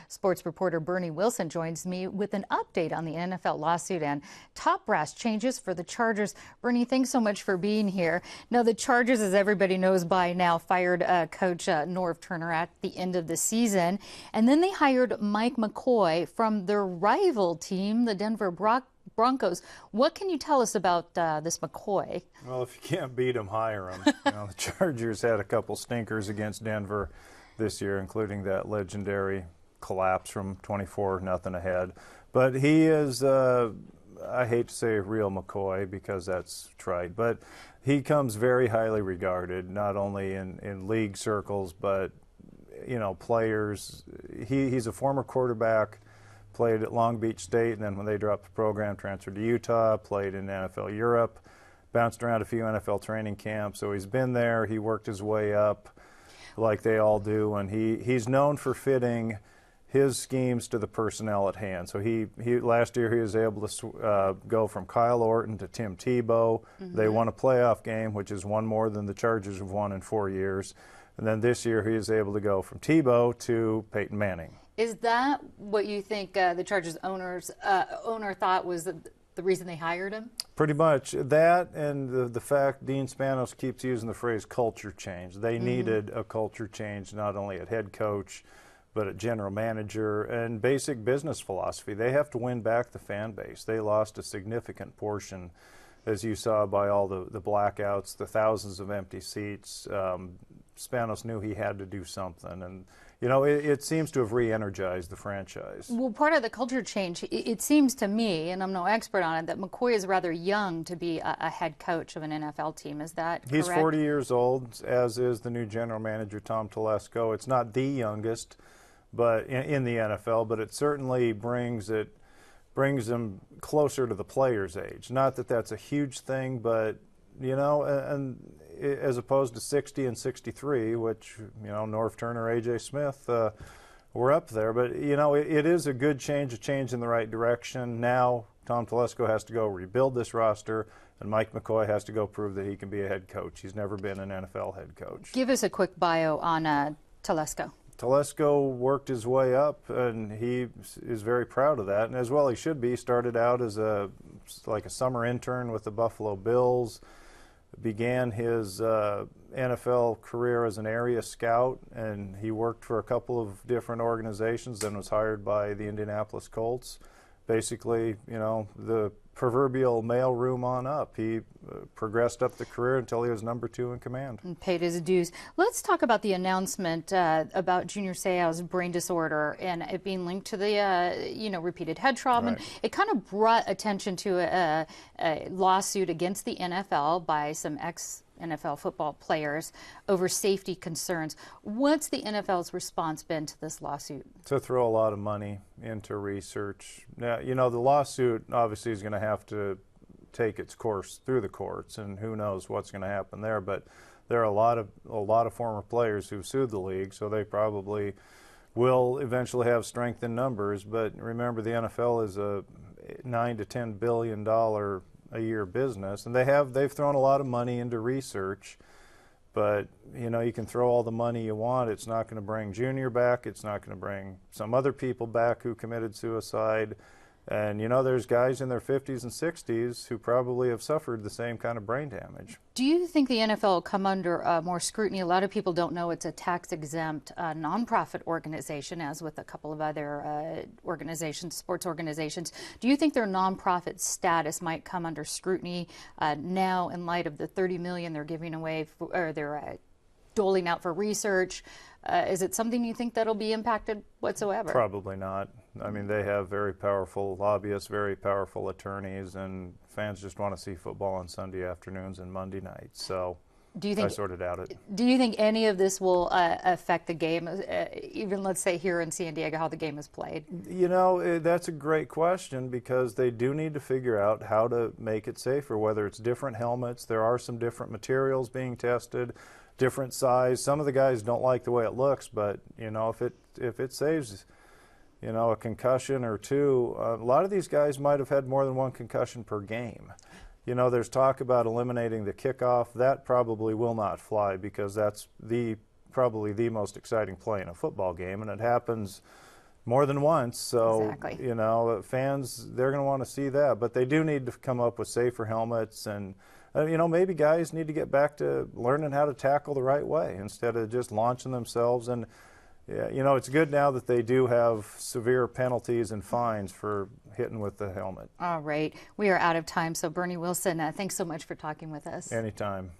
Sports reporter Bernie Wilson joins me with an update on the NFL lawsuit and top brass changes for the Chargers. Bernie, thanks so much for being here. Now, the Chargers, as everybody knows by now, fired coach Norv Turner at the end of the season. And then they hired Mike McCoy from their rival team, the Denver Broncos. What can you tell us about this McCoy? Well, if you can't beat him, hire him. The Chargers had a couple stinkers against Denver this year, including that legendary collapse from 24-0 ahead. But he is, I hate to say real McCoy because that's trite, but he comes very highly regarded, not only in league circles, but, players. He's a former quarterback, played at Long Beach State, and then when they dropped the program, transferred to Utah, played in NFL Europe, bounced around a few NFL training camps. So he's been there. He worked his way up like they all do, and he's known for fitting his schemes to the personnel at hand. So he last year he was able to go from Kyle Orton to Tim Tebow. Mm-hmm. They won a playoff game, which is one more than the Chargers have won in 4 years. And then this year he was able to go from Tebow to Peyton Manning. Is that what you think the Chargers owner thought was the reason they hired him? Pretty much. That and the fact Dean Spanos keeps using the phrase culture change. They needed a culture change not only at head coach, but at general manager and basic business philosophy. They have to win back the fan base. They lost a significant portion, as you saw by all the blackouts, the thousands of empty seats. Spanos knew he had to do something, and it seems to have re-energized the franchise. Well, part of the culture change, it seems to me, and I'm no expert on it, that McCoy is rather young to be a head coach of an NFL team. Is that correct? He's 40 years old, as is the new general manager, Tom Telesco. It's not the youngest but in the NFL, but it certainly brings them closer to the player's age. Not that that's a huge thing, but and as opposed to 60 and 63, which Norv Turner, A.J. Smith were up there. But it is a good change, a change in the right direction. Now Tom Telesco has to go rebuild this roster, and Mike McCoy has to go prove that he can be a head coach. He's never been an NFL head coach. Give us a quick bio on Telesco. Telesco worked his way up, and he is very proud of that, and as well he should be. He started out as a summer intern with the Buffalo Bills, began his NFL career as an area scout, and he worked for a couple of different organizations, then was hired by the Indianapolis Colts. Basically, the proverbial mailroom on up. He progressed up the career until he was number 2 in command. And paid his dues. Let's talk about the announcement about Junior Seau's brain disorder and it being linked to the, repeated head trauma. Right. It kind of brought attention to a lawsuit against the NFL by some ex-NFL football players over safety concerns. What's the NFL's response been to this lawsuit? To throw a lot of money into research. Now, the lawsuit obviously is going to have to take its course through the courts, and who knows what's going to happen there. But there are a lot of former players who've sued the league, so they probably will eventually have strength in numbers. But remember, the NFL is a $9 to $10 billion a year business, and they've thrown a lot of money into research. But you can throw all the money you want. It's not going to bring Junior back. It's not going to bring some other people back who committed suicide. And there's guys in their 50s and 60s who probably have suffered the same kind of brain damage. Do you think the NFL will come under more scrutiny? A lot of people don't know it's a tax-exempt nonprofit organization, as with a couple of other organizations, sports organizations. Do you think their nonprofit status might come under scrutiny now in light of the $30 million they're giving away, or they're doling out for research? Is it something you think that'll be impacted whatsoever? Probably not. I mean, they have very powerful lobbyists, very powerful attorneys, and fans just want to see football on Sunday afternoons and Monday nights. So I sort of doubt it. Do you think any of this will affect the game, even let's say here in San Diego, how the game is played? That's a great question, because they do need to figure out how to make it safer, whether it's different helmets. There are some different materials being tested, different size. Some of the guys don't like the way it looks, but if it saves a concussion or two, a lot of these guys might have had more than one concussion per game. There's talk about eliminating the kickoff. That probably will not fly, because that's probably the most exciting play in a football game, and it happens more than once. So, Exactly. you know, fans, they're going to want to see that. But they do need to come up with safer helmets. And, you know, maybe guys need to get back to learning how to tackle the right way instead of just launching themselves. And, yeah, you know, it's good now that they do have severe penalties and fines for hitting with the helmet. All right. We are out of time. So, Bernie Wilson, thanks so much for talking with us. Anytime.